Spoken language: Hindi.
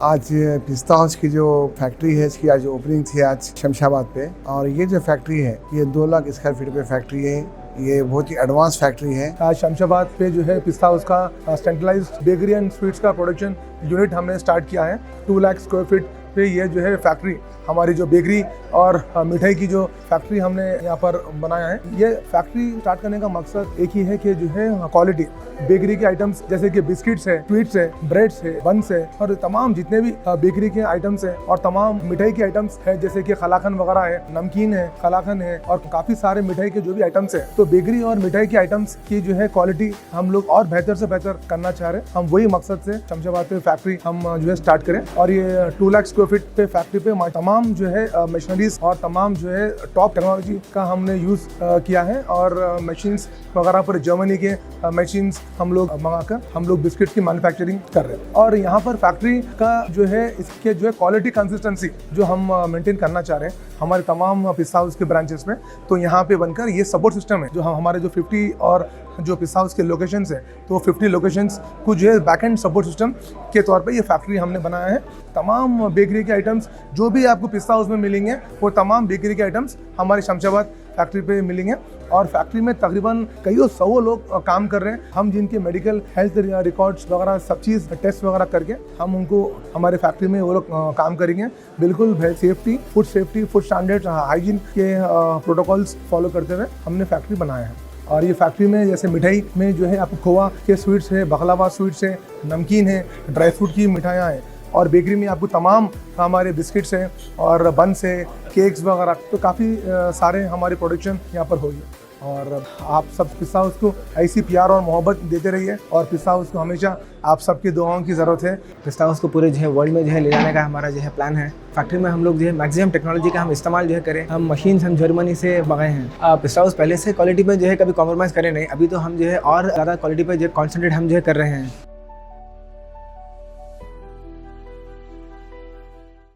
आज पिस्ता हाउस की जो फैक्ट्री है इसकी आज ओपनिंग थी आज शमशाबाद पे। और ये जो फैक्ट्री है ये 2 लाख स्क्वायर फीट पे फैक्ट्री है। ये बहुत ही एडवांस फैक्ट्री है। आज शमशाबाद पे जो है पिस्ता हाउस का सेंट्रलाइज्ड बेकरी एंड स्वीट्स का प्रोडक्शन यूनिट हमने स्टार्ट किया है। 2 लाख स्क्वायर फीट पे ये जो है फैक्ट्री हमारी जो बेकरी और मिठाई की जो फैक्ट्री हमने यहाँ पर बनाया है। ये फैक्ट्री स्टार्ट करने का मकसद एक ही है कि जो है क्वालिटी बेकरी के आइटम्स जैसे कि बिस्किट्स है, स्वीट्स है, ब्रेड्स है, बन्स है और तमाम जितने भी बेकरी के आइटम्स है और तमाम मिठाई के आइटम्स है जैसे कि कलाकंद वगैरह है, नमकीन है, कलाकंद है और काफी सारे मिठाई के जो भी आइटम्स है। तो बेकरी और मिठाई के आइटम्स की जो है क्वालिटी हम लोग और बेहतर से बेहतर करना चाह रहे हैं। हम वही मकसद से शमशाबाद पे फैक्ट्री हम जो है स्टार्ट करें। और ये 2 लाख स्क्वायर फीट पे फैक्ट्री पे तमाम जो है मशीनरीज और तमाम जो है टॉप टेक्नोलॉजी का हमने यूज किया है और मशीन्स वगैरह पर जर्मनी के मशीन्स हम लोग मंगाकर हम लोग बिस्किट की मैन्युफैक्चरिंग कर रहे हैं। और यहाँ पर फैक्ट्री का जो है इसके जो है क्वालिटी कंसिस्टेंसी जो हम मेंटेन करना चाह रहे हैं हमारे तमाम पिस्ता हाउस के ब्रांचेस में। तो यहाँ पे बनकर ये सपोर्ट सिस्टम है जो हमारे जो 50 और जो पिस्ता हाउस के लोकेशंस है तो 50 लोकेशंस को जो है बैक एंड सपोर्ट सिस्टम के तौर पे ये फैक्ट्री हमने बनाया है। तमाम बेकरी के आइटम्स जो भी आपको पिस्ता हाउस में मिलेंगे वो तमाम बेकरी के आइटम्स हमारे शमशाबाद फैक्ट्री पे मिलेंगे। और फैक्ट्री में तकरीबन कई 100 लोग काम कर रहे हैं। हम जिनके मेडिकल हेल्थ रिकॉर्ड्स वगैरह सब चीज़ टेस्ट वगैरह करके हम उनको हमारे फैक्ट्री में वो लोग काम करेंगे। बिल्कुल सेफ्टी, फूड स्टैंडर्ड्स, हाइजीन के प्रोटोकॉल्स फॉलो करते हुए हमने फैक्ट्री बनाया है। और ये फैक्ट्री में जैसे मिठाई में जो है आपको खोवा के स्वीट्स है, बकलावा स्वीट्स है, नमकीन है, ड्राई फ्रूट की मिठाइयाँ हैं। और बेकरी में आपको तमाम हमारे बिस्किट्स हैं और बन्स है, केक्स वगैरह। तो काफ़ी सारे हमारे प्रोडक्शन यहाँ पर होगी। और आप सब पिस्ता हाउस को ऐसी प्यार और मोहब्बत देते रहिए और पिस्ता हाउस को हमेशा आप सबकी दुआओं की ज़रूरत है। पिस्ता हाउस को पूरे जो है वर्ल्ड में जो है ले जाने का हमारा जो है प्लान है। फैक्ट्री में हम लोग जो है मैक्सिमम टेक्नोलॉजी का हम इस्तेमाल जो है करें। हम मशीन्स हम जर्मनी से मंगाए हैं। पिस्ता हाउस पहले से क्वालिटी में जो है कभी कॉम्प्रोमाइज़ करें नहीं। अभी तो हम जो है और ज़्यादा क्वालिटी पर जो है कॉन्सेंट्रेट हम जो है कर रहे हैं।